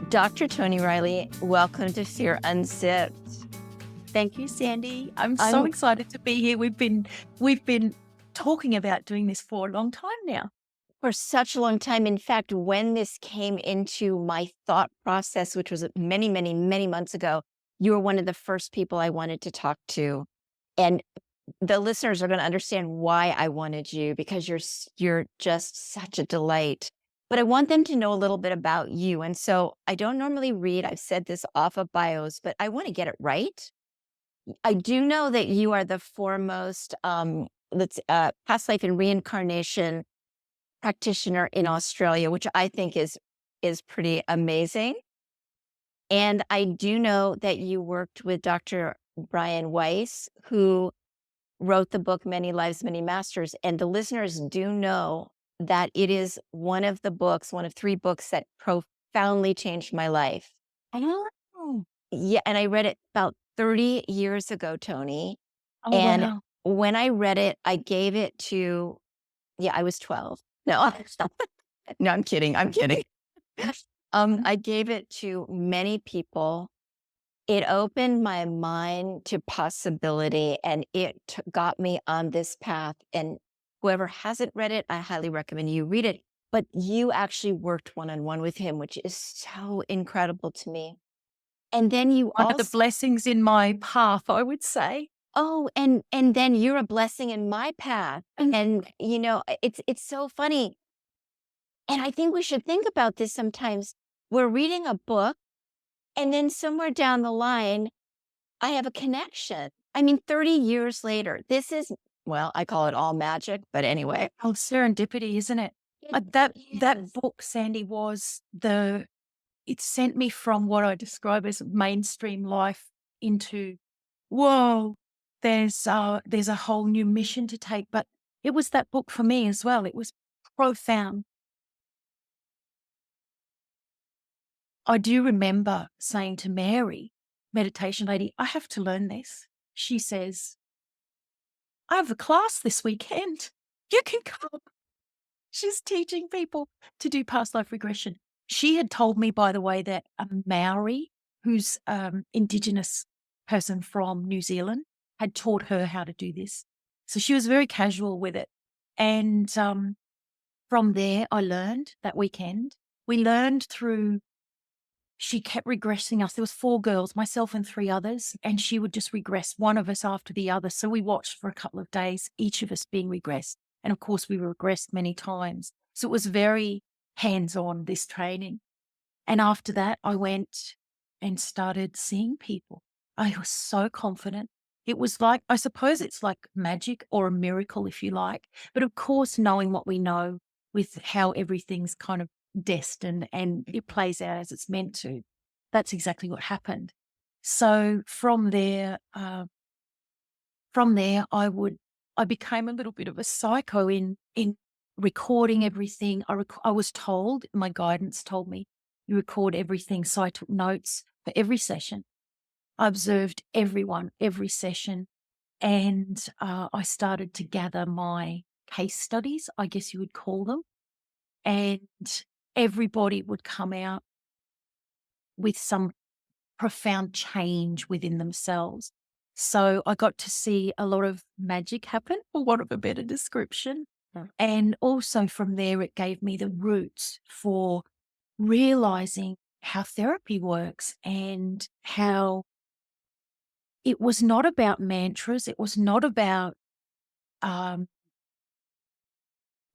Dr. Toni Reilly, welcome to Fear Unzipped. Thank you, Sandy. I'm so I'm excited to be here. We've been talking about doing this for a long time now. for such a long time. In fact, when this came into my thought process, which was many, many, many months ago, you were one of the first people I wanted to talk to. And the listeners are going to understand why I wanted you because you're just such a delight. But I want them to know a little bit about you. And so I don't normally read, I've said this off of bios, but I want to get it right. I do know that you are the foremost past life and reincarnation practitioner in Australia, which I think is pretty amazing. And I do know that you worked with Dr. Brian Weiss, who wrote the book Many Lives, Many Masters. And the listeners do know that it is one of the books, one of three books that profoundly changed my life. Oh, Yeah, and I read it about 30 years ago, Tony. oh And wow. when I read it, I gave it to, yeah, I was 12. No, no, I'm kidding. I'm kidding. I gave it to many people. It opened my mind to possibility and got me on this path. And whoever hasn't read it, I highly recommend you read it. But you actually worked one-on-one with him, which is so incredible to me. And then you One of the also, blessings in my path, I would say. oh, and then you're a blessing in my path. And it's so funny. And I think we should think about this sometimes. We're reading a book, and then somewhere down the line, I have a connection. I mean, 30 years later, this is, well, I call it all magic, but anyway. Oh, serendipity, isn't it? It That is. book, Sandy, it sent me from what I describe as mainstream life into, whoa, there's a whole new mission to take. But it was that book for me as well. It was profound. I do remember saying to Mary, meditation lady, I have to learn this. She says, I have a class this weekend. You can come. She's teaching people to do past life regression. She had told me, by the way, that a Maori, who's Indigenous person from New Zealand, had taught her how to do this. So she was very casual with it. And from there, I learned that weekend. We learned through she kept regressing us. There was 4 girls, myself and 3 others, and she would just regress one of us after the other. So we watched for a couple of days, each of us being regressed. And of course, we were regressed many times. So it was very hands-on, this training. And after that, I went and started seeing people. I was so confident. It was like, I suppose it's like magic or a miracle, if you like. But of course, knowing what we know with how everything's kind of destined and it plays out as it's meant to, that's exactly what happened. So from there, I became a little bit of a psycho in recording everything. I was told, my guidance told me, you record everything. So I took notes for every session. I observed everyone, every session, and I started to gather my case studies, I guess you would call them, and everybody would come out with some profound change within themselves. So I got to see a lot of magic happen, for want of a better description. Mm. And also from there, it gave me the roots for realizing how therapy works and how it was not about mantras. It was not about um,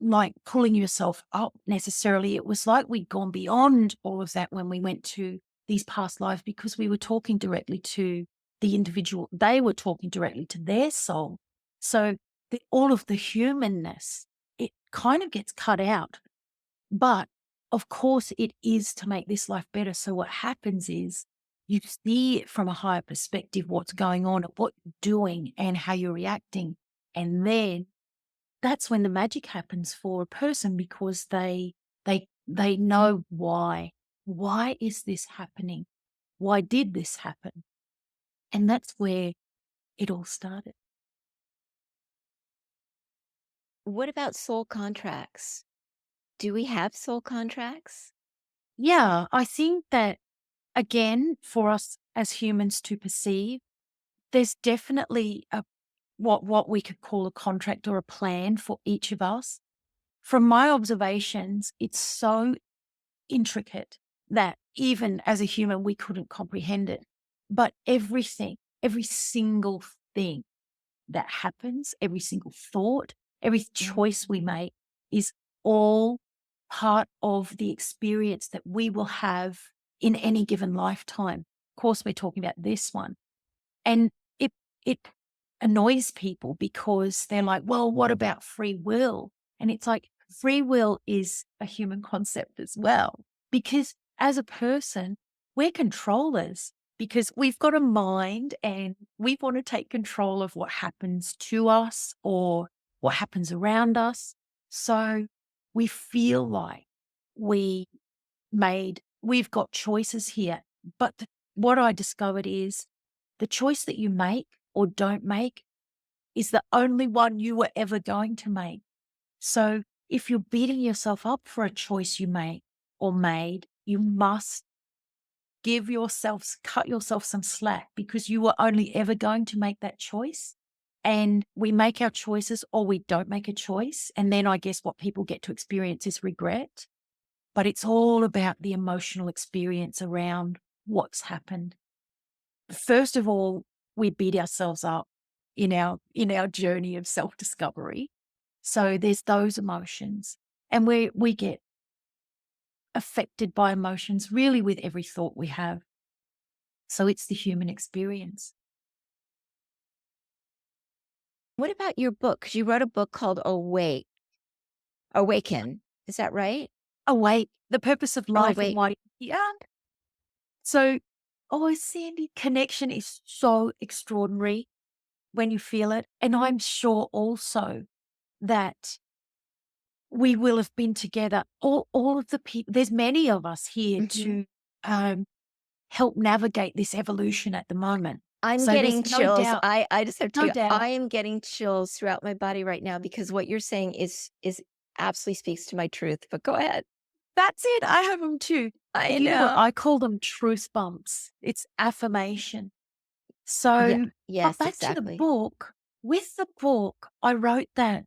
like pulling yourself up necessarily. It was like we'd gone beyond all of that when we went to these past lives because we were talking directly to the individual. They were talking directly to their soul. So all of the humanness, it kind of gets cut out. But of course, it is to make this life better. So what happens is you see it from a higher perspective, what's going on, what you're doing, and how you're reacting. And then that's when the magic happens for a person because they know why. Why is this happening? Why did this happen? And that's where it all started. What about soul contracts? Do we have soul contracts? Yeah, I think that again, for us as humans to perceive, there's definitely what we could call a contract or a plan for each of us. From my observations, it's so intricate that even as a human, we couldn't comprehend it. But everything, every single thing that happens, every single thought, every choice we make is all part of the experience that we will have in any given lifetime. Of course, we're talking about this one. And it annoys people because they're like, well, what about free will? And it's like, free will is a human concept as well, because as a person, we're controllers because we've got a mind and we want to take control of what happens to us or what happens around us. So we feel like we've got choices here. But what I discovered is the choice that you make or don't make is the only one you were ever going to make. So if you're beating yourself up for a choice you make or made, you must cut yourself some slack, because you were only ever going to make that choice. And we make our choices or we don't make a choice. And then I guess what people get to experience is regret. But it's all about the emotional experience around what's happened. First of all, we beat ourselves up in our journey of self-discovery. So there's those emotions. And we get affected by emotions really with every thought we have. So it's the human experience. What about your book? 'Cause you wrote a book called Awaken. Is that right? Awake, the purpose of life and Awake. why. Yeah. So, Sandy, connection is so extraordinary when you feel it. And I'm sure also that we will have been together, all of the people, there's many of us here to help navigate this evolution at the moment. I'm So there's getting no chills. doubt, I just have to no tell you, doubt. I am getting chills throughout my body right now because what you're saying is absolutely speaks to my truth. But go ahead. That's it. I have them too. I And you know what? know. I call them truth bumps. It's affirmation. Yeah. So, but Yes, back to the exactly. book. With the book, I wrote that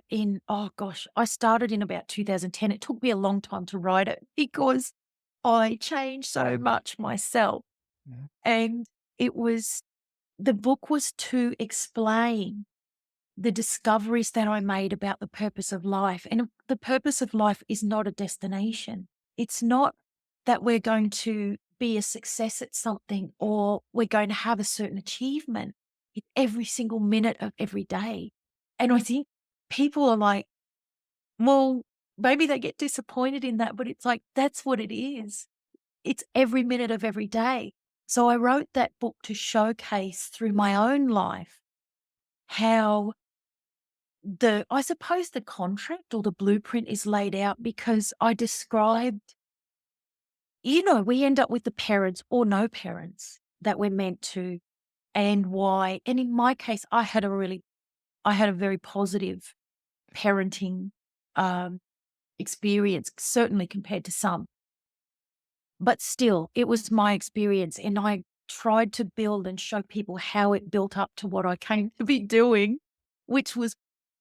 in, oh gosh, I started in about 2010. It took me a long time to write it because I changed so much myself. And the book was to explain the discoveries that I made about the purpose of life. And the purpose of life is not a destination. It's not that we're going to be a success at something or we're going to have a certain achievement. It's every single minute of every day. And I think people are like, well, maybe they get disappointed in that, but it's like, that's what it is. It's every minute of every day. So I wrote that book to showcase through my own life how I suppose the contract or the blueprint is laid out, because I described, we end up with the parents or no parents that we're meant to, and why. And in my case, I had a very positive parenting experience, certainly compared to some. But still, it was my experience, and I tried to build and show people how it built up to what I came to be doing, which was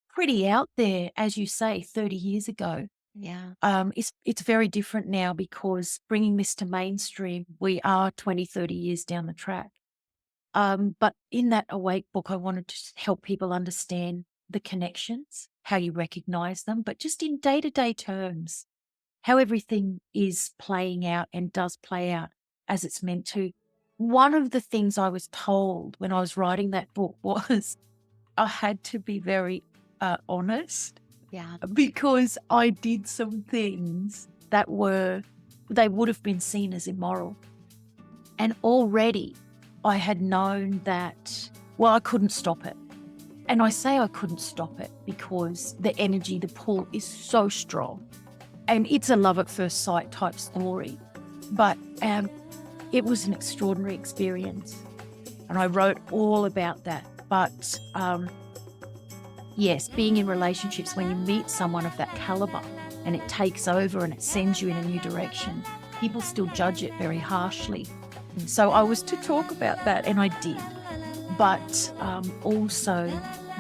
pretty out there, as you say, 30 years ago. Yeah. It's very different now because bringing this to mainstream, we are 20, 30 years down the track. But in that Awake book, I wanted to help people understand the connections, how you recognize them, but just in day-to-day terms, how everything is playing out and does play out as it's meant to. One of the things I was told when I was writing that book was I had to be very honest, Yeah. because I did some things that they would have been seen as immoral. And already I had known that, well, I couldn't stop it. And I say I couldn't stop it because the energy, the pull is so strong. And it's a love at first sight type story. But it was an extraordinary experience. And I wrote all about that. But yes, being in relationships, when you meet someone of that caliber and it takes over and it sends you in a new direction, people still judge it very harshly. So I was to talk about that, and I did. But also,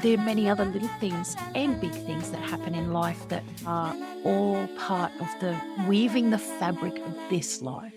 there are many other little things and big things that happen in life that are all part of the weaving the fabric of this life.